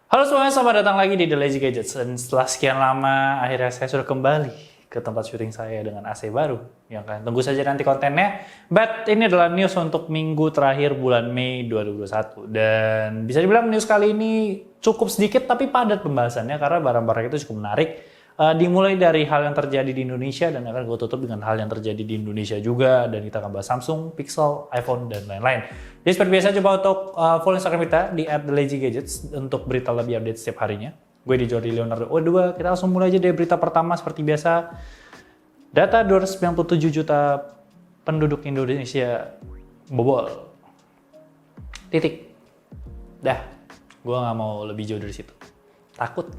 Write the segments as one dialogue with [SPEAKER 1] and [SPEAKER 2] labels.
[SPEAKER 1] Halo semuanya, selamat datang lagi di The Lazy Gadgets. Dan setelah sekian lama, akhirnya saya sudah kembali ke tempat syuting saya dengan AC baru. Yang kalian tunggu saja nanti kontennya. But ini adalah news untuk minggu terakhir bulan Mei 2021. Dan bisa dibilang news kali ini cukup sedikit tapi padat pembahasannya karena barang-barang itu cukup menarik. Dimulai dari hal yang terjadi di Indonesia dan akan gue tutup dengan hal yang terjadi di Indonesia juga, dan kita akan bahas Samsung, Pixel, iPhone, dan lain-lain. Jadi seperti biasa coba untuk follow Instagram kita di @thelazygadgets untuk berita lebih update setiap harinya. Gue di Jordi Leonardo O2. Kita langsung mulai aja dari berita pertama seperti biasa. Data 297 juta penduduk Indonesia bobol. Titik. Dah, gue nggak mau lebih jauh dari situ. Takut.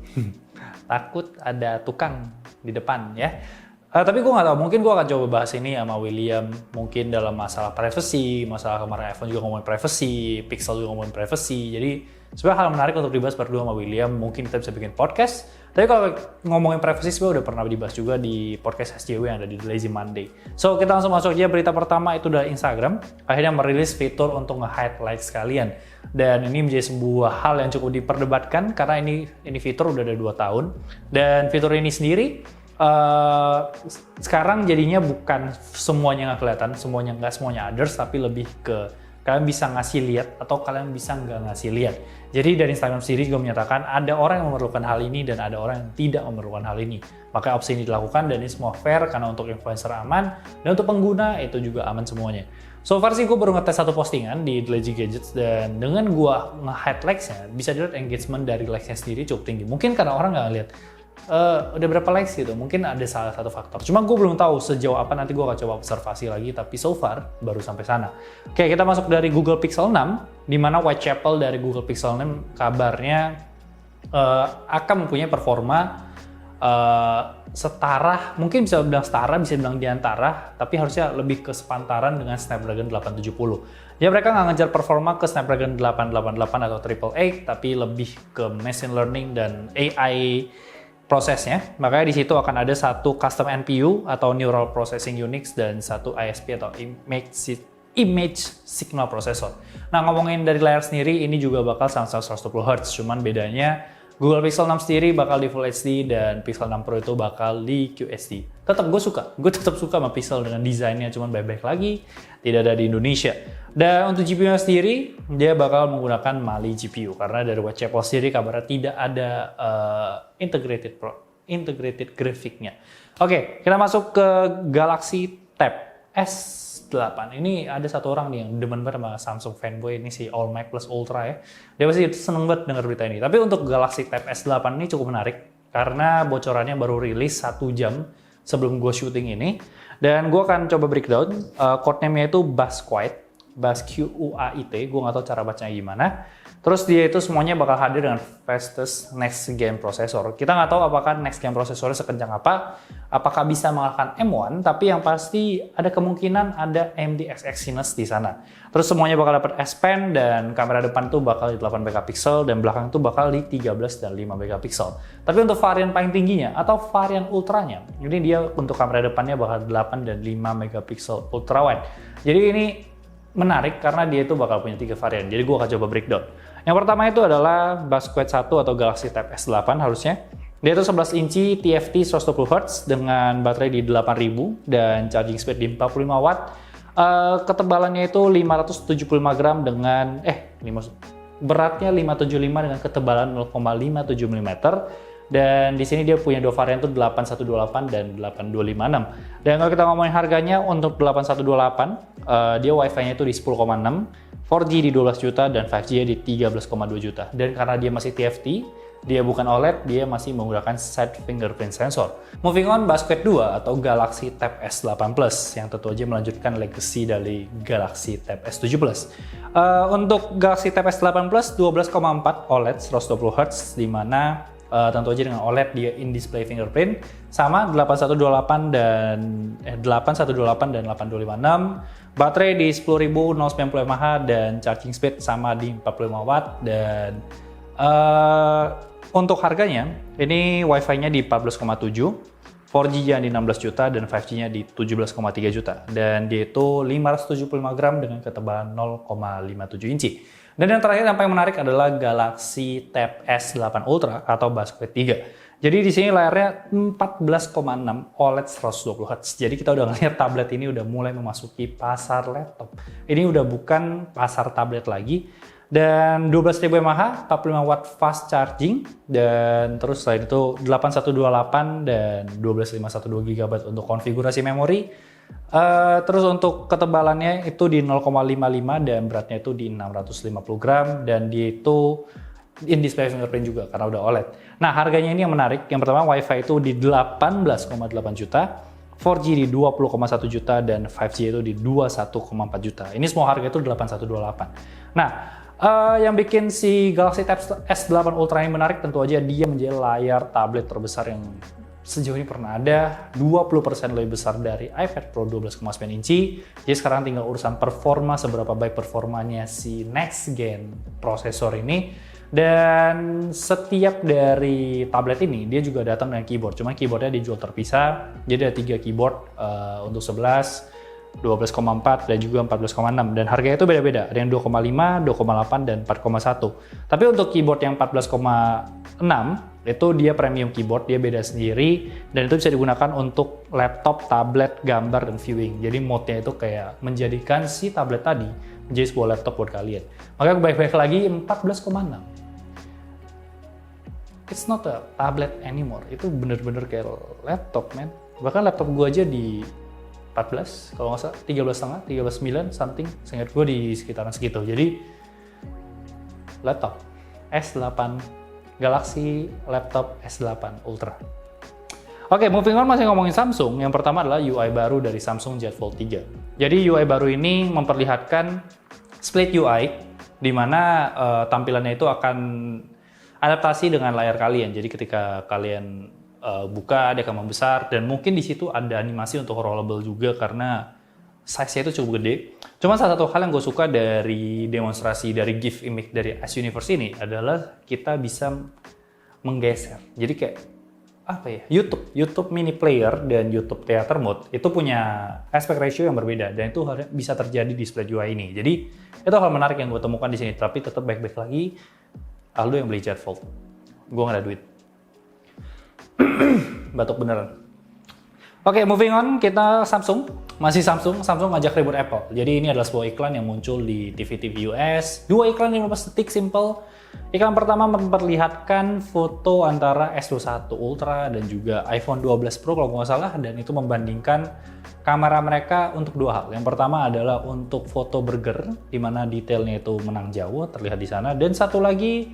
[SPEAKER 1] Takut ada tukang di depan ya. Tapi gue nggak tahu, mungkin gue akan coba bahas ini sama William, mungkin dalam masalah privacy, masalah kemarin iPhone juga ngomongin privacy, Pixel juga ngomongin privacy. Jadi sebenarnya hal menarik untuk dibahas berdua sama William, mungkin kita bisa bikin podcast. Tapi kalau ngomongin privacy sebenarnya udah pernah dibahas juga di podcast SJW yang ada di The Lazy Monday. So kita langsung masuk aja, berita pertama itu dari Instagram. Akhirnya merilis fitur untuk nge-hide likes kalian. Dan ini menjadi sebuah hal yang cukup diperdebatkan karena ini fitur udah ada 2 tahun. Dan fitur ini sendiri sekarang jadinya bukan semuanya nggak kelihatan, nggak semuanya others, tapi lebih ke kalian bisa ngasih lihat atau kalian bisa nggak ngasih lihat. Jadi dari Instagram sendiri juga menyatakan ada orang yang memerlukan hal ini dan ada orang yang tidak memerlukan hal ini. Maka opsi ini dilakukan dan ini semua fair karena untuk influencer aman dan untuk pengguna itu juga aman semuanya. So far sih gue baru ngetes satu postingan di The Lazy Gadgets dan dengan gue nge-hide likes-nya bisa dilihat engagement dari likes-nya sendiri cukup tinggi. Mungkin karena orang nggak lihat udah berapa likes gitu, mungkin ada salah satu faktor. Cuma gue belum tahu sejauh apa, nanti gue akan coba observasi lagi, tapi so far baru sampai sana. Oke, kita masuk dari Google Pixel 6, di mana Whitechapel dari Google Pixel 6 kabarnya akan mempunyai performa setara, mungkin bisa bilang setara, bisa bilang diantara, tapi harusnya lebih ke sepantaran dengan Snapdragon 870. Ya mereka nggak ngejar performa ke Snapdragon 888 atau AAA, tapi lebih ke machine learning dan AI prosesnya. Makanya di situ akan ada satu custom NPU atau Neural Processing Units dan satu ISP atau Image Signal Processor. Nah, ngomongin dari layar sendiri, ini juga bakal sama-sama 120 Hz, cuman bedanya Google Pixel 6 sendiri bakal di Full HD dan Pixel 6 Pro itu bakal di QHD. Gue tetap suka sama Pixel dengan desainnya, cuman baik-baik lagi tidak ada di Indonesia. Dan untuk GPU-nya sendiri, dia bakal menggunakan Mali GPU karena dari Whitechapel sendiri kabarnya tidak ada integrated grafiknya. Oke, kita masuk ke Galaxy Tab S8. Ini ada satu orang nih yang demen banget sama Samsung fanboy, ini si All Max Plus Ultra ya. Dia pasti seneng banget denger berita ini. Tapi untuk Galaxy Tab S8 ini cukup menarik karena bocorannya baru rilis 1 jam sebelum gue syuting ini. Dan gue akan coba breakdown. Codename-nya itu Buzzquite. Buzzquite, gue nggak tahu cara bacanya gimana. Terus dia itu semuanya bakal hadir dengan fastest next gen processor. Kita nggak tahu apakah next gen prosesornya sekencang apa, apakah bisa mengalahkan M1, tapi yang pasti ada kemungkinan ada AMD Exynos di sana. Terus semuanya bakal dapat S Pen dan kamera depan tuh bakal di 8 megapiksel dan belakang tuh bakal di 13 dan 5 megapiksel. Tapi untuk varian paling tingginya atau varian ultranya, ini dia untuk kamera depannya bakal 8 dan 5 megapiksel ultra wide. Jadi ini menarik karena dia itu bakal punya 3 varian. Jadi gue akan coba breakdown. Yang pertama itu adalah Buzzquite 1 atau Galaxy Tab S8 harusnya. Dia itu 11 inci TFT 120 Hz dengan baterai di 8000 dan charging speed di 45 watt. Ketebalannya itu 575 gram dengan beratnya 575 dengan ketebalan 0,57 mm. Dan di sini dia punya 2 varian tuh 8128 dan 8256. Dan kalau kita ngomongin harganya untuk 8128, dia Wi-Fi-nya itu di 10,6, 4G di 12 juta dan 5G di 13,2 juta. Dan karena dia masih TFT, dia bukan OLED, dia masih menggunakan side fingerprint sensor. Moving on, Buzzquite 2 atau Galaxy Tab S8 Plus yang tentu aja melanjutkan legacy dari Galaxy Tab S7 Plus. Untuk Galaxy Tab S8 Plus 12,4 OLED 120 Hz, di mana tentu aja dengan OLED dia in-display fingerprint sama 8128 dan 8256. Baterai di 10.090 mAh dan charging speed sama di 45 watt. Dan untuk harganya ini Wi-Fi-nya di 14,7, 4G-nya di 16 juta dan 5G-nya di 17,3 juta. Dan dia itu 575 gram dengan ketebalan 0,57 inci. Dan yang terakhir yang paling menarik adalah Galaxy Tab S8 Ultra atau Buzzfeed 3. Jadi di sini layarnya 14,6 OLED 120 Hz. Jadi kita udah ngeliat tablet ini udah mulai memasuki pasar laptop. Ini udah bukan pasar tablet lagi. Dan 12.000 mAh, 45 watt fast charging, dan terus selain itu 8128 dan 12512 GB untuk konfigurasi memori. Terus untuk ketebalannya itu di 0,55 dan beratnya itu di 650 gram, dan dia itu in display fingerprint juga karena udah OLED. Nah, harganya ini yang menarik. Yang pertama, Wi-Fi itu di 18,8 juta, 4G di 20,1 juta, dan 5G itu di 21,4 juta. Ini semua harga itu 8128. Nah, yang bikin si Galaxy Tab S8 Ultra ini menarik tentu aja dia menjadi layar tablet terbesar yang sejauh ini pernah ada, 20% lebih besar dari iPad Pro 12,9 inci. Jadi sekarang tinggal urusan performa, seberapa baik performanya si next gen prosesor ini. Dan setiap dari tablet ini dia juga datang dengan keyboard, cuman keyboardnya dijual terpisah. Jadi ada 3 keyboard untuk 11, 12,4 dan juga 14,6, dan harganya itu beda-beda. Ada yang 2,5, 2,8 dan 4,1. Tapi untuk keyboard yang 14,6 itu dia premium keyboard, dia beda sendiri, dan itu bisa digunakan untuk laptop, tablet, gambar, dan viewing. Jadi mode-nya itu kayak menjadikan si tablet tadi menjadi sebuah laptop buat kalian. Maka baik-baik lagi 14,6. It's not a tablet anymore. Itu bener-bener kayak laptop, man. Bahkan laptop gue aja di 14, kalau nggak salah, 13,5, 13,9, something. Seingat gue di sekitaran segitu. Jadi, laptop S8, Galaxy Laptop S8 Ultra. Oke, moving on, masih ngomongin Samsung. Yang pertama adalah UI baru dari Samsung Z Fold 3. Jadi, UI baru ini memperlihatkan split UI, di mana tampilannya itu akan adaptasi dengan layar kalian. Jadi, ketika kalian buka, dia akan membesar, dan mungkin di situ ada animasi untuk rollable juga karena size-nya itu cukup gede. Cuma salah satu hal yang gue suka dari demonstrasi dari GIF image dari S Universe ini adalah kita bisa menggeser. Jadi kayak apa ya? YouTube mini player dan YouTube theater mode itu punya aspect ratio yang berbeda, dan itu bisa terjadi di split UI ini. Jadi itu hal menarik yang gue temukan di sini. Tapi tetap baik-baik lagi, Aldo yang beli Z Fold. Gue nggak ada duit. Batuk beneran. Oke, moving on, kita Samsung. Masih Samsung ngajak ribut Apple. Jadi ini adalah sebuah iklan yang muncul di TV-TV US. 2 iklan 15 detik, simple. Iklan pertama memperlihatkan foto antara S21 Ultra dan juga iPhone 12 Pro kalau nggak salah, dan itu membandingkan kamera mereka untuk 2 hal. Yang pertama adalah untuk foto burger, di mana detailnya itu menang jauh, terlihat di sana. Dan satu lagi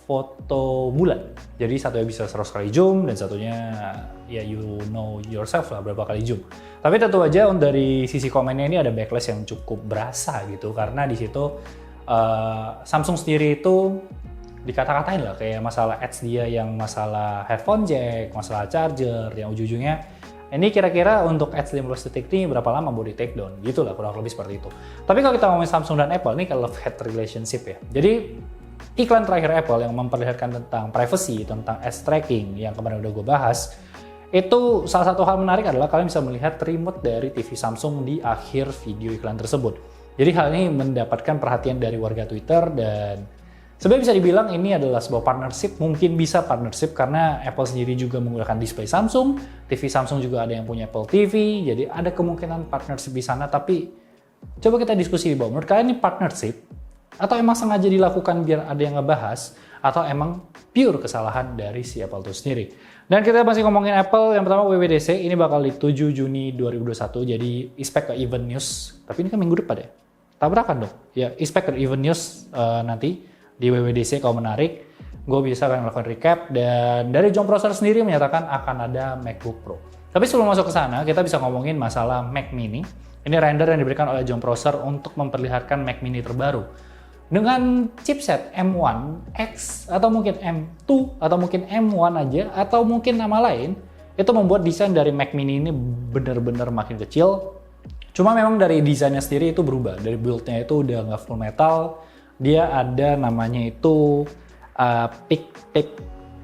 [SPEAKER 1] foto bulan. Jadi satunya bisa 100 kali zoom, dan satunya ya you know yourself lah berapa kali zoom. Tapi tentu aja dari sisi komennya ini ada backlash yang cukup berasa gitu, karena di situ Samsung sendiri itu dikata-katain lah kayak masalah ads dia yang masalah headphone jack, masalah charger, yang ujung-ujungnya ini kira-kira untuk ads 15 detik ini berapa lama mau di take down, gitu lah kurang lebih seperti itu. Tapi kalau kita ngomongin Samsung dan Apple, ini kalau love-hate relationship ya. Jadi iklan terakhir Apple yang memperlihatkan tentang privacy, tentang ads tracking yang kemarin udah gue bahas, itu salah satu hal menarik adalah kalian bisa melihat remote dari TV Samsung di akhir video iklan tersebut. Jadi hal ini mendapatkan perhatian dari warga Twitter, dan sebenarnya bisa dibilang ini adalah sebuah partnership, mungkin bisa partnership karena Apple sendiri juga menggunakan display Samsung, TV Samsung juga ada yang punya Apple TV, jadi ada kemungkinan partnership di sana. Tapi coba kita diskusi di bawah, menurut kalian ini partnership atau emang sengaja dilakukan biar ada yang ngebahas, atau emang pure kesalahan dari si Apple itu sendiri? Dan kita masih ngomongin Apple, yang pertama WWDC, ini bakal di 7 Juni 2021, jadi expect ke event news, tapi ini kan minggu depan ya? Tabrakan dong? Ya, expect ke event news nanti di WWDC kalau menarik. Gue bisa akan melakukan recap, dan dari John Prosser sendiri menyatakan akan ada MacBook Pro. Tapi sebelum masuk ke sana, kita bisa ngomongin masalah Mac Mini. Ini render yang diberikan oleh John Prosser untuk memperlihatkan Mac Mini terbaru. Dengan chipset M1 X, atau mungkin M2, atau mungkin M1 aja, atau mungkin nama lain, itu membuat desain dari Mac Mini ini benar-benar makin kecil. Cuma memang dari desainnya sendiri itu berubah. Dari build-nya itu udah nggak full metal, dia ada namanya itu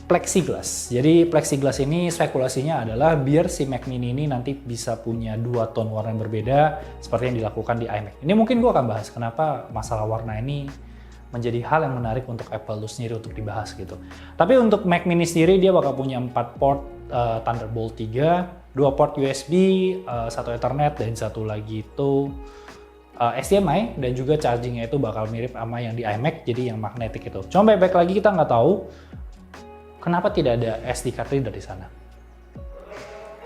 [SPEAKER 1] plexiglass. Jadi plexiglass ini spekulasinya adalah biar si Mac Mini ini nanti bisa punya 2 tone warna yang berbeda seperti yang dilakukan di iMac. Ini mungkin gue akan bahas kenapa masalah warna ini menjadi hal yang menarik untuk Apple itu sendiri untuk dibahas gitu. Tapi untuk Mac Mini sendiri dia bakal punya 4 port Thunderbolt 3, 2 port USB, 1 Ethernet, dan 1 lagi itu HDMI, dan juga chargingnya itu bakal mirip sama yang di iMac, jadi yang magnetic itu. Cuma baik-baik lagi kita nggak tahu kenapa tidak ada SD card reader di sana.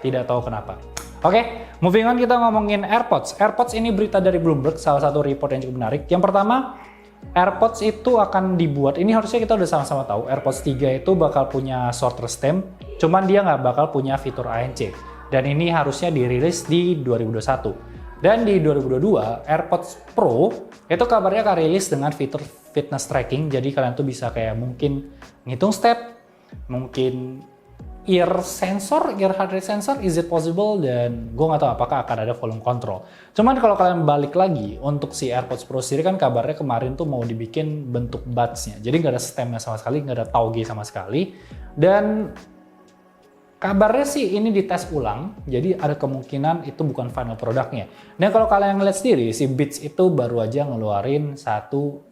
[SPEAKER 1] Tidak tahu kenapa. Oke, moving on, kita ngomongin AirPods. AirPods ini berita dari Bloomberg, salah satu report yang cukup menarik. Yang pertama, AirPods itu akan dibuat, ini harusnya kita udah sama-sama tahu, AirPods 3 itu bakal punya shorter stem, cuman dia nggak bakal punya fitur ANC. Dan ini harusnya dirilis di 2021. Dan di 2022, AirPods Pro itu kabarnya akan rilis dengan fitur fitness tracking, jadi kalian tuh bisa kayak mungkin ngitung step, mungkin ear heart rate sensor, is it possible? Dan gue nggak tahu apakah akan ada volume control. Cuman kalau kalian balik lagi untuk si AirPods Pro sendiri kan kabarnya kemarin tuh mau dibikin bentuk buds-nya. Jadi nggak ada stemnya sama sekali, nggak ada tauge sama sekali. Dan kabarnya sih ini dites ulang, jadi ada kemungkinan itu bukan final produknya. Dan kalau kalian ngeliat sendiri, si Beats itu baru aja ngeluarin satu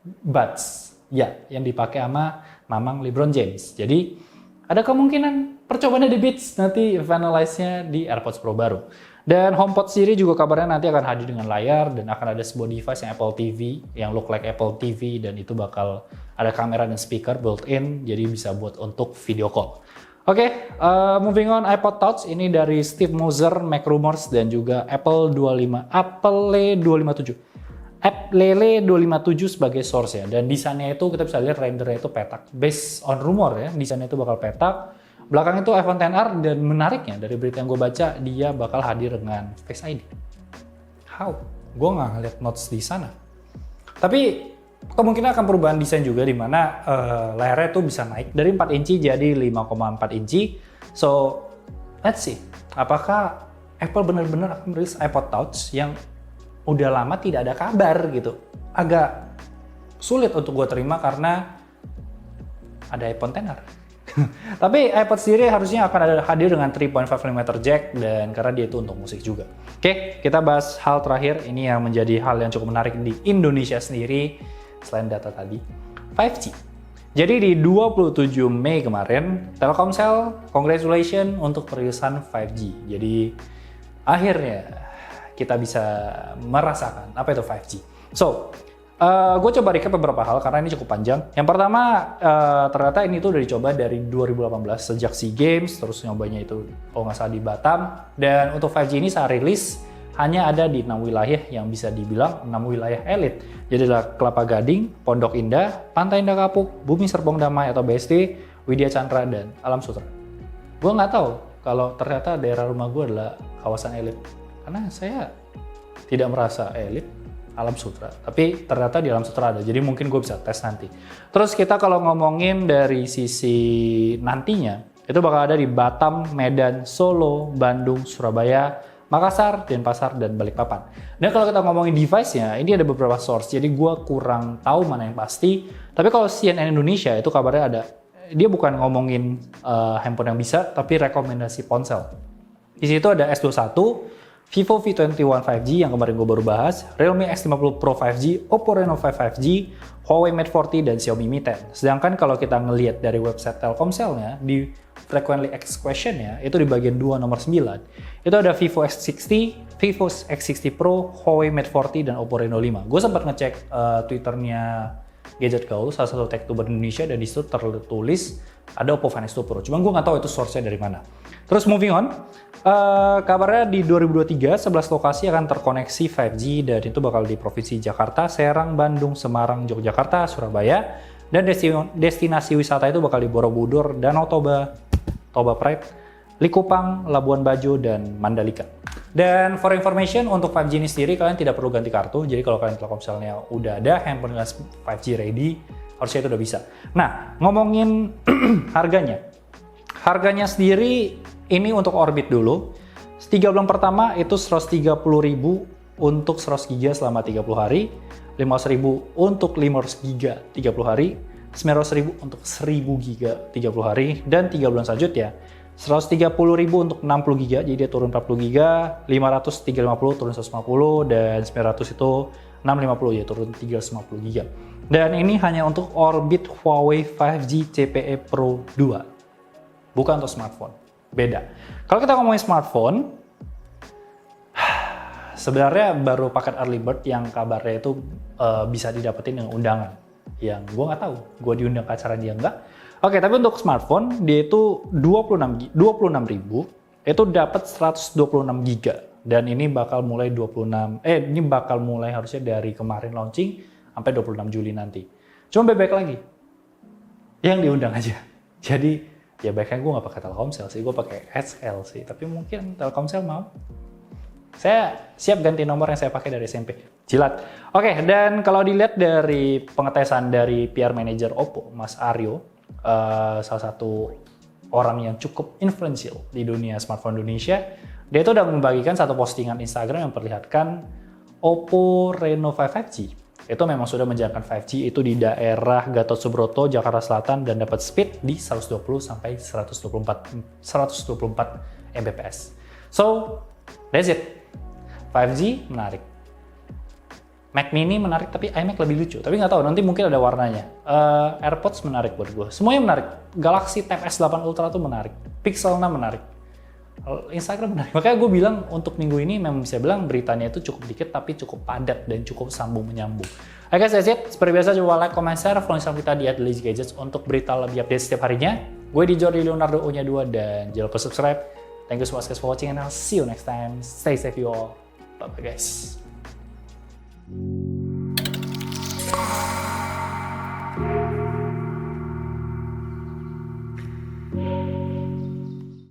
[SPEAKER 1] buds, ya, yang dipakai sama Mamang LeBron James. Jadi ada kemungkinan percobaannya di Beats, nanti finalize-nya di AirPods Pro baru. Dan HomePod sendiri juga kabarnya nanti akan hadir dengan layar dan akan ada sebuah device yang Apple TV, yang look like Apple TV, dan itu bakal ada kamera dan speaker built-in, jadi bisa buat untuk video call. Oke, moving on, iPod Touch ini dari Steve Moser, Mac Rumors, dan juga Apple 257 sebagai source ya. Dan desainnya itu kita bisa lihat rendernya itu petak. Based on rumor ya, desainnya itu bakal petak. Belakang itu iPhone XR, dan menariknya dari berita yang gue baca, dia bakal hadir dengan Face ID. How? Gue nggak ngeliat notes di sana. Tapi kemungkinan akan perubahan desain juga, di mana layarnya tuh bisa naik dari 4 inci jadi 5,4 inci. So, let's see. Apakah Apple benar-benar akan merilis iPod Touch yang udah lama tidak ada kabar gitu. Agak sulit untuk gue terima karena ada iPhone XR. Tapi iPod sendiri harusnya akan ada hadir dengan 3.5mm jack, dan karena dia itu untuk musik juga. Oke, kita bahas hal terakhir. Ini yang menjadi hal yang cukup menarik di Indonesia sendiri selain data tadi, 5G. Jadi di 27 Mei kemarin, Telkomsel congratulations untuk perilisan 5G. Jadi akhirnya kita bisa merasakan apa itu 5G. So, gue coba recap beberapa hal karena ini cukup panjang. Yang pertama, ternyata ini tuh udah dicoba dari 2018 sejak SEA Games, terus nyobanya itu kalau nggak salah di Batam. Dan untuk 5G ini saat rilis hanya ada di 6 wilayah yang bisa dibilang 6 wilayah elit. Jadi adalah Kelapa Gading, Pondok Indah, Pantai Indah Kapuk, Bumi Serpong Damai atau BSD, Widya Chandra, dan Alam Sutra. Gue nggak tahu kalau ternyata daerah rumah gue adalah kawasan elit. Karena saya tidak merasa elit Alam Sutra, tapi ternyata di Alam Sutra ada, jadi mungkin gue bisa tes nanti. Terus kita kalau ngomongin dari sisi nantinya, itu bakal ada di Batam, Medan, Solo, Bandung, Surabaya, Makassar, Denpasar, dan Balikpapan. Dan kalau kita ngomongin device-nya, ini ada beberapa source, jadi gue kurang tahu mana yang pasti. Tapi kalau CNN Indonesia itu kabarnya ada, dia bukan ngomongin handphone yang bisa, tapi rekomendasi ponsel. Di situ ada S21, Vivo V21 5G yang kemarin gue baru bahas, Realme X50 Pro 5G, Oppo Reno 5 5G, Huawei Mate 40, dan Xiaomi Mi 10. Sedangkan kalau kita ngelihat dari website Telkomselnya, di frequently asked question-nya, itu di bagian 2 nomor 9, itu ada Vivo X60, Vivo X60 Pro, Huawei Mate 40, dan Oppo Reno 5. Gue sempat ngecek Twitternya Gadget Gaul, salah satu tech-tuber Indonesia, dan di situ tertulis ada Oppo Find X2 Pro. Cuma gue nggak tahu itu source-nya dari mana. Terus moving on, kabarnya di 2023, 11 lokasi akan terkoneksi 5G, dan itu bakal di Provinsi Jakarta, Serang, Bandung, Semarang, Yogyakarta, Surabaya, dan destinasi wisata itu bakal di Borobudur, Danau Toba, Toba Pride, Likupang, Labuan Bajo, dan Mandalika. Dan for information, untuk 5G ini sendiri kalian tidak perlu ganti kartu. Jadi kalau kalian Telkomselnya udah ada handphone dengan 5G ready, harusnya itu udah bisa. Nah, ngomongin harganya. Harganya sendiri ini untuk Orbit dulu. 3 bulan pertama itu 130.000 untuk 100 GB selama 30 hari. 500.000 untuk 500 GB 30 hari. 900.000 untuk 1000 GB 30 hari, dan 3 bulan selanjutnya 130.000 untuk 60 GB, jadi dia turun 40 GB, 500 350 turun 150, dan 900 itu 650 ya turun 350 GB. Dan ini hanya untuk Orbit Huawei 5G CPE Pro 2, bukan untuk smartphone, beda. Kalau kita ngomongin smartphone, sebenarnya baru paket early bird yang kabarnya itu bisa didapetin dengan undangan. Yang gue nggak tahu, gue diundang ke acara dia nggak. Oke, tapi untuk smartphone dia itu 26.000 itu dapat 126 GB, dan ini bakal mulai harusnya dari kemarin launching sampai 26 Juli nanti. Cuma bebek lagi, yang diundang aja. Jadi ya baiknya gue nggak pakai Telkomsel sih, gue pakai XL sih. Tapi mungkin Telkomsel mau. Saya siap ganti nomor yang saya pakai dari SMP. Jilat. Oke, dan kalau dilihat dari pengetesan dari PR Manager Oppo, Mas Aryo, salah satu orang yang cukup influential di dunia smartphone Indonesia, dia itu udah membagikan satu postingan Instagram yang memperlihatkan Oppo Reno 5 5G. Itu memang sudah menjalankan 5G itu di daerah Gatot Subroto, Jakarta Selatan, dan dapat speed di 120 sampai 124 Mbps. So, that's it. 5G menarik. Mac Mini menarik, tapi iMac lebih lucu. Tapi nggak tahu, nanti mungkin ada warnanya. AirPods menarik buat gue. Semuanya menarik. Galaxy Tab S8 Ultra tuh menarik. Pixel 6 menarik. Instagram menarik. Makanya gue bilang untuk minggu ini memang bisa bilang beritanya itu cukup dikit, tapi cukup padat dan cukup sambung-menyambung. Oke guys, that's it. Seperti biasa, coba like, comment, share, follow Instagram kita di @lazygadgets untuk berita lebih update setiap harinya. Gue di Jordi Leonardo U-nya 2, dan jangan lupa subscribe. Thank you so much guys for watching, and I'll see you next time. Stay safe you all. Bye-bye guys.